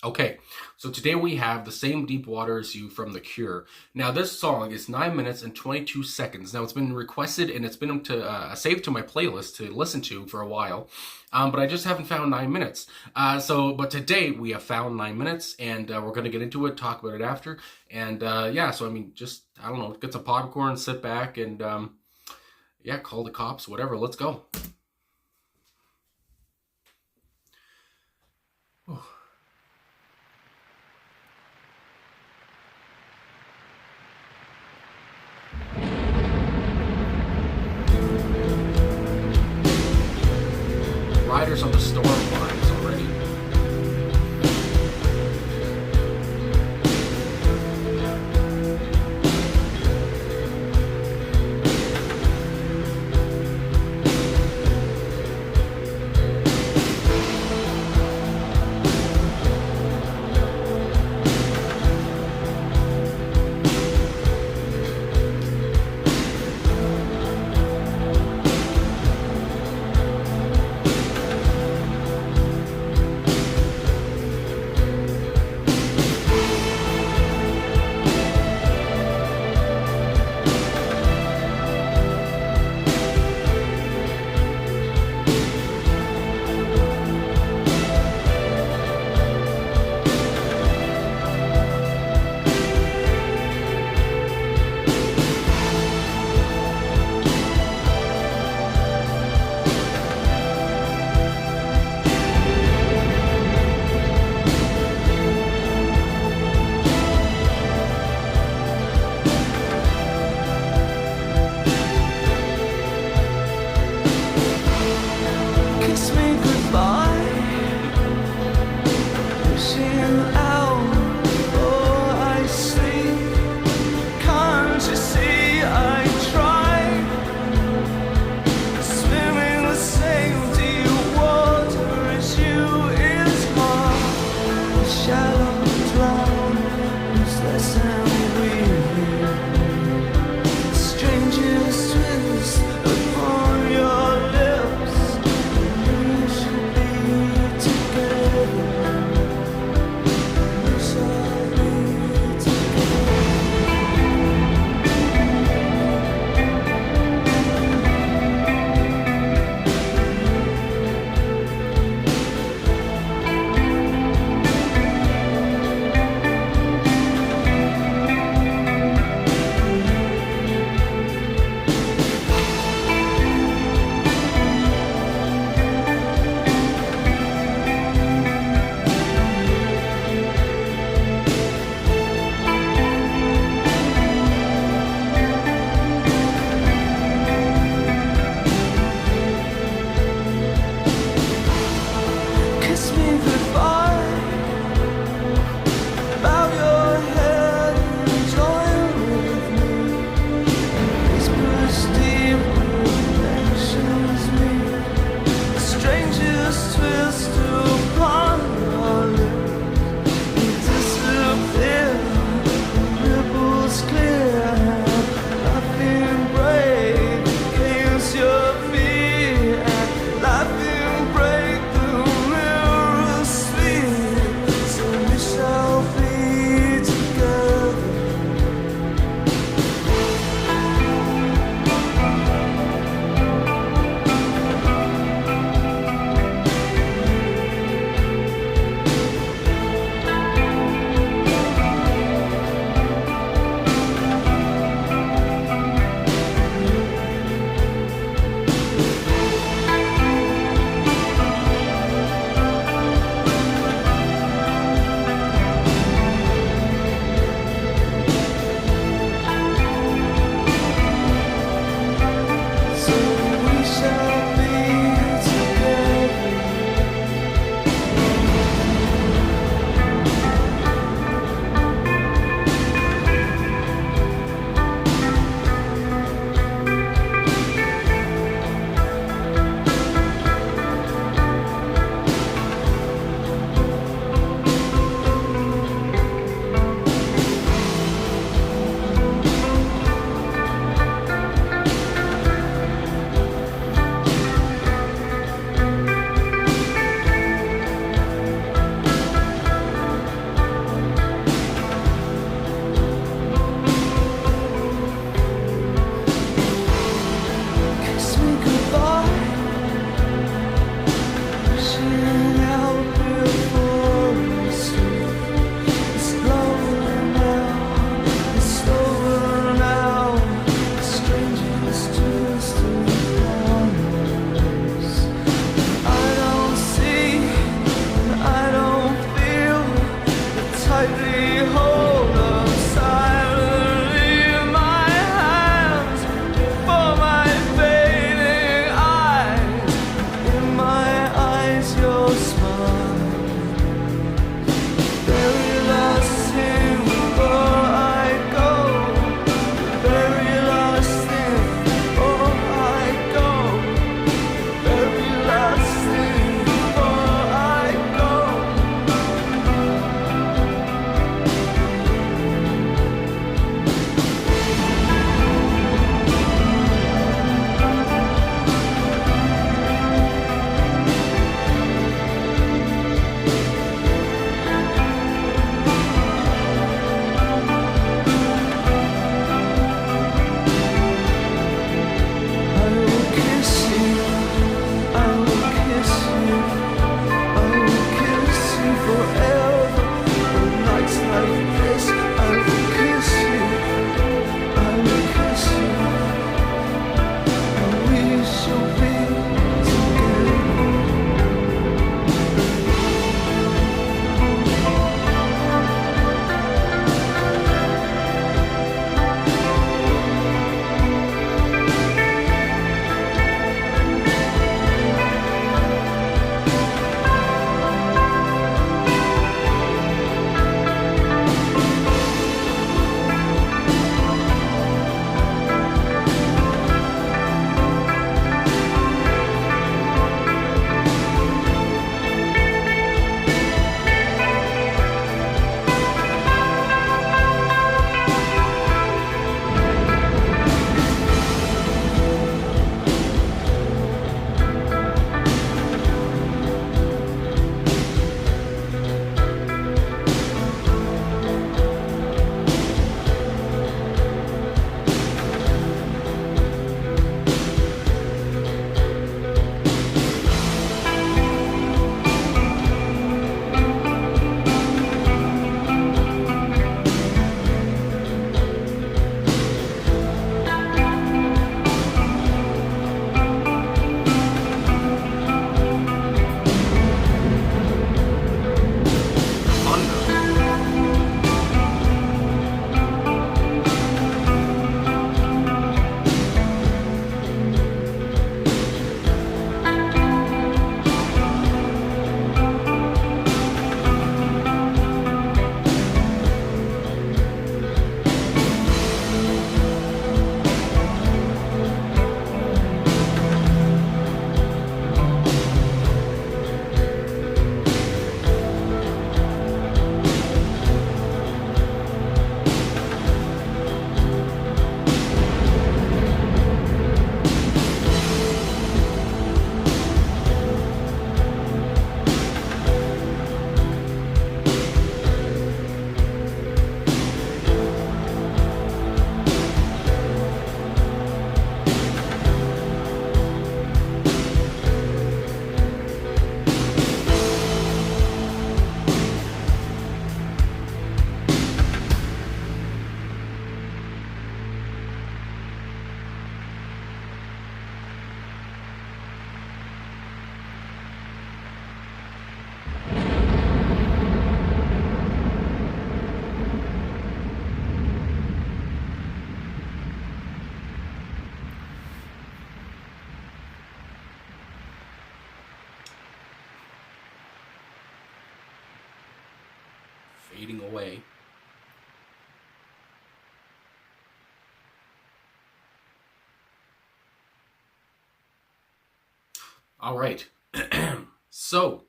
Okay, so today we have The Same Deep Water as You from The Cure. Now, this song is 9 minutes and 22 seconds. Now, it's been requested and it's been saved to my playlist to listen to for a while, but I just haven't found 9 minutes. But today we have found 9 minutes, and we're going to get into it, talk about it after. And yeah, so I mean, just, I don't know, get some popcorn, sit back, and yeah, call the cops, whatever. Let's go. Riders on the Storm vibes already. fading away. All right. So,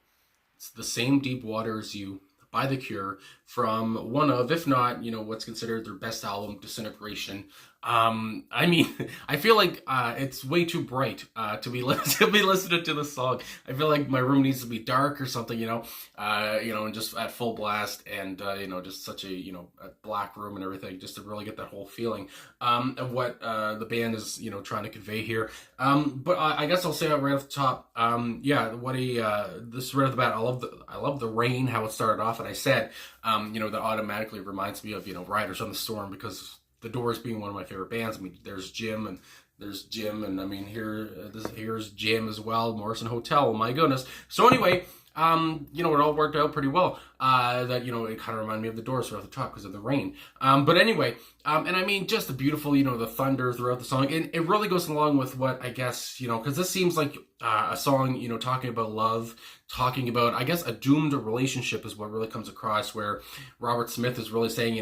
it's the same deep water as you by The Cure from one of, if not, what's considered their best album, Disintegration. I mean, I feel like it's way too bright to be to be listening to this song. I feel like my room needs to be dark or something, and just at full blast, and just such a black room and everything, just to really get that whole feeling of what the band is trying to convey here. But I guess I'll say that right off the top. This right off the bat, I love the rain, how it started off, and I said that automatically reminds me of Riders on the Storm, because the Doors being one of my favorite bands. I mean, there's Jim, and I mean here's Jim as well. Morrison Hotel, my goodness. So anyway, it all worked out pretty well. That it kind of reminded me of the Doors right off the top because of the rain. But anyway, and I mean just the beautiful, the thunder throughout the song, and it really goes along with what I guess because this seems like a song talking about love, talking about I guess a doomed relationship is what really comes across, where Robert Smith is really saying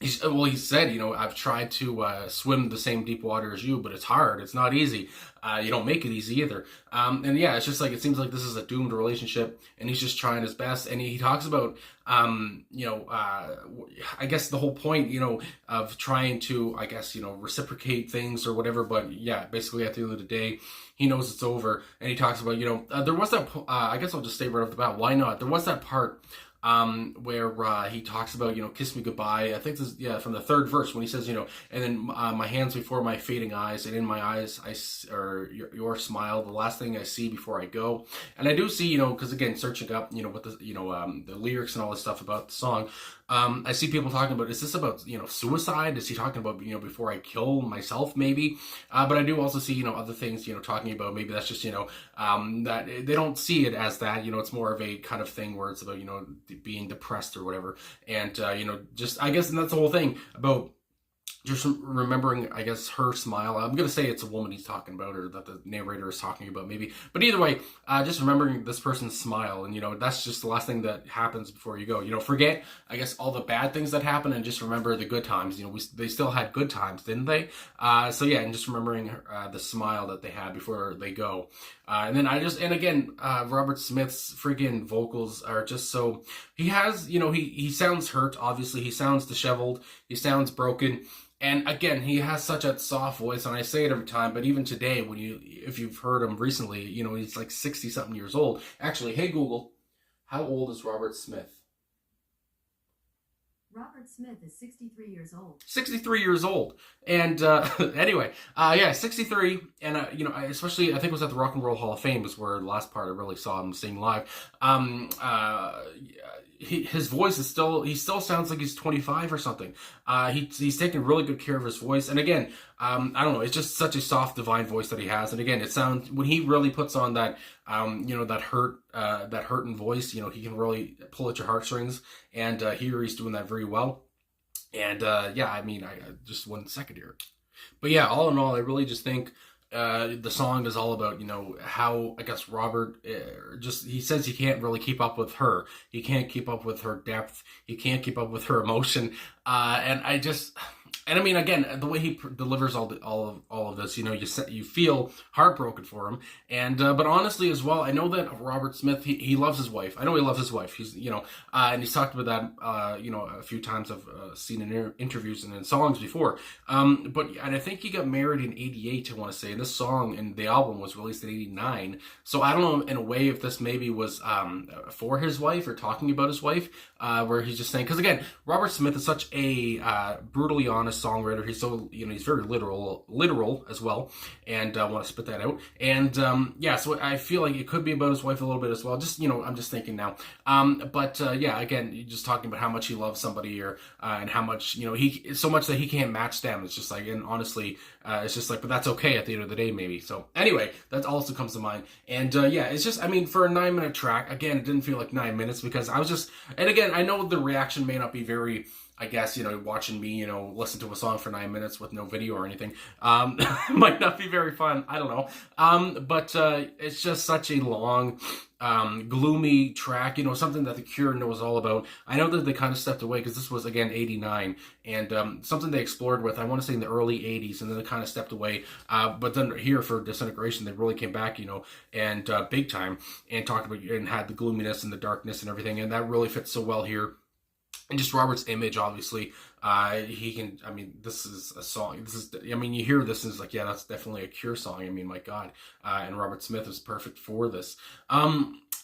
he said, I've tried to swim the same deep water as you, but it's hard. It's not easy. You don't make it easy either. And yeah, it's just like, it seems like this is a doomed relationship, and he's just trying his best. And he talks about, I guess the whole point, of trying to, I guess, reciprocate things or whatever. But yeah, basically at the end of the day, he knows it's over. And he talks about, there was that, I guess I'll just say right off the bat, why not? There was that part where he talks about kiss me goodbye. I think this from the third verse, when he says and then my hands before my fading eyes, and in my eyes or your smile, the last thing I see before I go. And I do see because again, searching up what the lyrics and all this stuff about the song, I see people talking about, is this about suicide? Is he talking about before I kill myself maybe? But I do also see other things talking about maybe that's just that they don't see it as that. It's more of a kind of thing where it's about being depressed or whatever, and just I guess, and that's the whole thing about just remembering, I guess, her smile. I'm going to say it's a woman he's talking about, or that the narrator is talking about maybe. But either way, just remembering this person's smile. And, that's just the last thing that happens before you go. Forget, I guess, all the bad things that happen and just remember the good times. They still had good times, didn't they? So, yeah, and just remembering the smile that they had before they go. And then and again, Robert Smith's freaking vocals are just so, he has, he sounds hurt, obviously. He sounds disheveled. He sounds broken. And again, he has such a soft voice, and I say it every time, but even today, if you've heard him recently, he's like 60-something years old. Actually, hey Google, how old is Robert Smith? Robert Smith is 63 years old. 63 years old. And anyway, 63. And, especially, I think it was at the Rock and Roll Hall of Fame is where the last part I really saw him sing live. His voice is he still sounds like he's 25 or something. He's taking really good care of his voice. And again, I don't know, it's just such a soft, divine voice that he has. And again, it sounds, when he really puts on that, that hurting voice, he can really pull at your heartstrings. And here he's doing that very well. And I mean, I just 1 second here. But yeah, all in all, I really just think the song is all about, how, I guess, Robert he says he can't really keep up with her. He can't keep up with her depth. He can't keep up with her emotion. And I mean, again, the way he delivers all of this, you feel heartbroken for him. And but honestly, as well, I know that Robert Smith, he loves his wife. I know he loves his wife. He's and he's talked about that a few times. I've seen in interviews and in songs before. And I think he got married in '88. I want to say, and this song and the album was released in '89. So I don't know in a way if this maybe was for his wife or talking about his wife, where he's just saying, because again, Robert Smith is such a brutally honest songwriter. He's so he's very literal as well, and I want to spit that out. And so I feel like it could be about his wife a little bit as well. Just I'm just thinking now. Again, you're just talking about how much he loves somebody, or and how much he so much that he can't match them. It's just like, and honestly, it's just like, but that's okay at the end of the day, maybe. So anyway, that also comes to mind. And it's just, I mean, for a 9-minute track, again, it didn't feel like 9 minutes, because I was just, and again, I know the reaction may not be very, I guess, watching me, listen to a song for 9 minutes with no video or anything. It might not be very fun. I don't know. But it's just such a long, gloomy track, something that The Cure knows all about. I know that they kind of stepped away because this was, again, 89, and something they explored with, I want to say in the early 80s, and then they kind of stepped away. But then here for Disintegration, they really came back, and big time, and talked about, and had the gloominess and the darkness and everything, and that really fits so well here. And just Robert's image, obviously, this is a song, you hear this and it's like, yeah, that's definitely a Cure song. My God. And Robert Smith is perfect for this.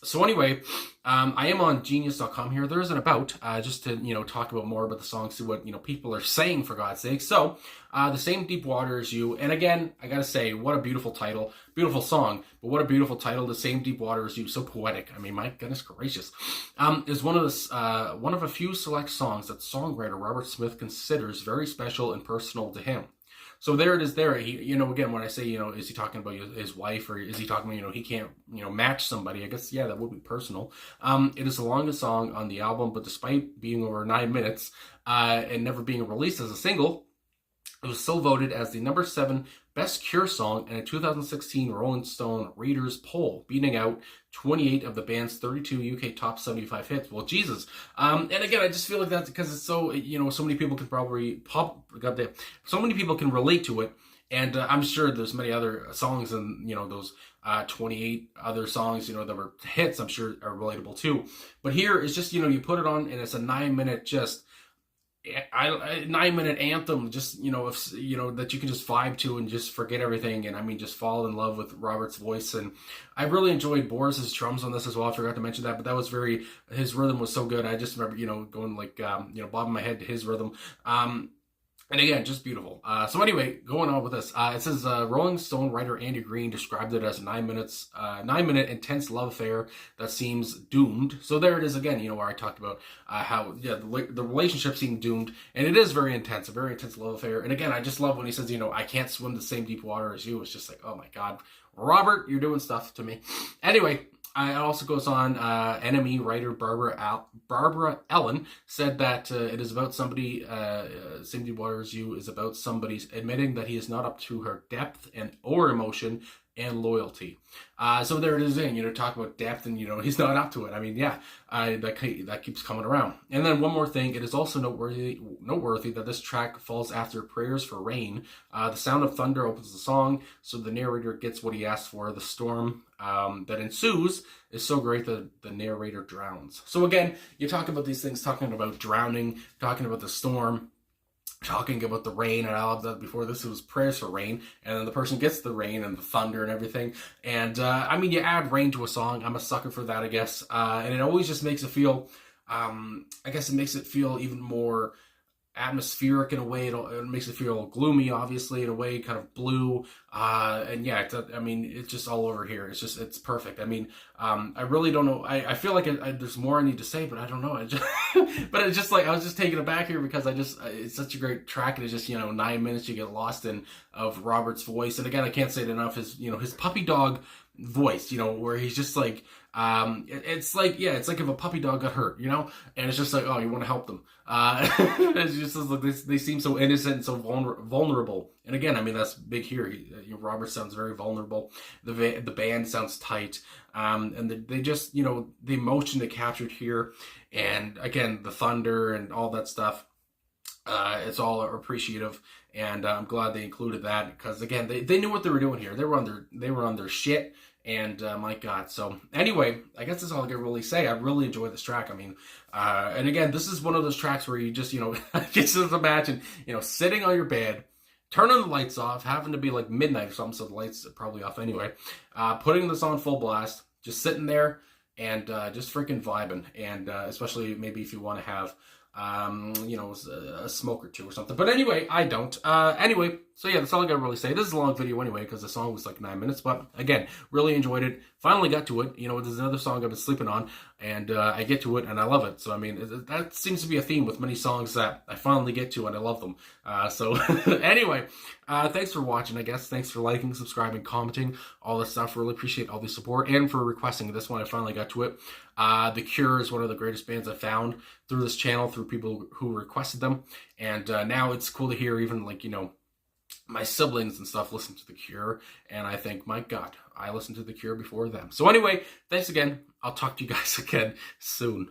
So anyway, I am on genius.com here. There is an about, just to, talk about more about the song, see what, people are saying, for God's sake. So, The Same Deep Water as You. And again, I gotta say, what a beautiful title. Beautiful song, but what a beautiful title. The Same Deep Water as You. So poetic. My goodness gracious. Is one of a few select songs that songwriter Robert Smith considers very special and personal to him. So there it is there. He, again, when I say, is he talking about his wife, or is he talking about, he can't, match somebody? I guess, yeah, that would be personal. It is the longest song on the album, but despite being over 9 minutes, and never being released as a single, it was still voted as the number 7 best Cure song in a 2016 Rolling Stone Readers poll, beating out 28 of the band's 32 UK top 75 hits. Well, Jesus. And again, I just feel like that's because it's so, so many people can so many people can relate to it. And I'm sure there's many other songs and, those 28 other songs, that were hits, I'm sure are relatable too. But here it's just, you put it on and it's a 9-minute just, 9-minute anthem, just if that you can just vibe to and just forget everything, and just fall in love with Robert's voice. And I really enjoyed Boris's drums on this as well. I forgot to mention that, but that was his rhythm was so good. I just remember going like bobbing my head to his rhythm. And again, just beautiful. So anyway, going on with this, it says Rolling Stone writer Andy Green described it as a 9-minute intense love affair that seems doomed. So there it is again, where I talked about how the relationship seemed doomed, and it is very intense, a very intense love affair. And again, I just love when he says, I can't swim the same deep water as you. It's just like, oh my God, Robert, you're doing stuff to me. Anyway. It also goes on, Enemy writer Barbara Ellen said that it is about somebody, Same Deep Water as You is about somebody's admitting that he is not up to her depth or emotion and loyalty. So there it is in, talk about depth and, he's not up to it. That keeps coming around. And then one more thing, it is also noteworthy that this track falls after Prayers for Rain. The sound of thunder opens the song, so the narrator gets what he asked for. The storm that ensues is so great that the narrator drowns. So again, you talk about these things, talking about drowning, talking about the storm, talking about the rain, and I love that before this it was Prayers for Rain, and then the person gets the rain and the thunder and everything. And you add rain to a song. I'm a sucker for that, I guess. And it always just makes it feel, it makes it feel even more atmospheric in a way. It makes it feel gloomy, obviously, in a way, kind of blue. And yeah, it's just all over here. It's perfect. I really don't know. I feel like there's more I need to say, but I don't know. But it's just like, I was just taken aback here because it's such a great track. And it's just, 9 minutes you get lost in of Robert's voice. And again, I can't say it enough, his puppy dog voice, where he's just like, it's like if a puppy dog got hurt, and it's just like, oh, you want to help them. It's just like they seem so innocent and so vulnerable. And again, that's big here. Robert sounds very vulnerable. The band sounds tight. And they just, the emotion they captured here. And again, the thunder and all that stuff. It's all appreciative, and I'm glad they included that because again, they knew what they were doing here. They were on their shit, and my God. So anyway, I guess that's all I can really say. I really enjoy this track. And again, this is one of those tracks where you just, just imagine, sitting on your bed, turning the lights off, having to be like midnight or something, so the lights are probably off anyway. Putting this on full blast, just sitting there and just freaking vibing, and especially maybe if you want to have a smoke or two or something. But anyway, I don't. Anyway, so yeah, that's all I gotta really say. This is a long video anyway, because the song was like 9 minutes. But again, really enjoyed it. Finally got to it. There's another song I've been sleeping on, and I get to it, and I love it. So, that seems to be a theme with many songs that I finally get to, and I love them. So, anyway, thanks for watching, I guess. Thanks for liking, subscribing, commenting, all that stuff. Really appreciate all the support, and for requesting this one. I finally got to it. The Cure is one of the greatest bands I found through this channel, through people who requested them. And now it's cool to hear even like, my siblings and stuff listen to The Cure. And I think, my God, I listened to The Cure before them. So anyway, thanks again. I'll talk to you guys again soon.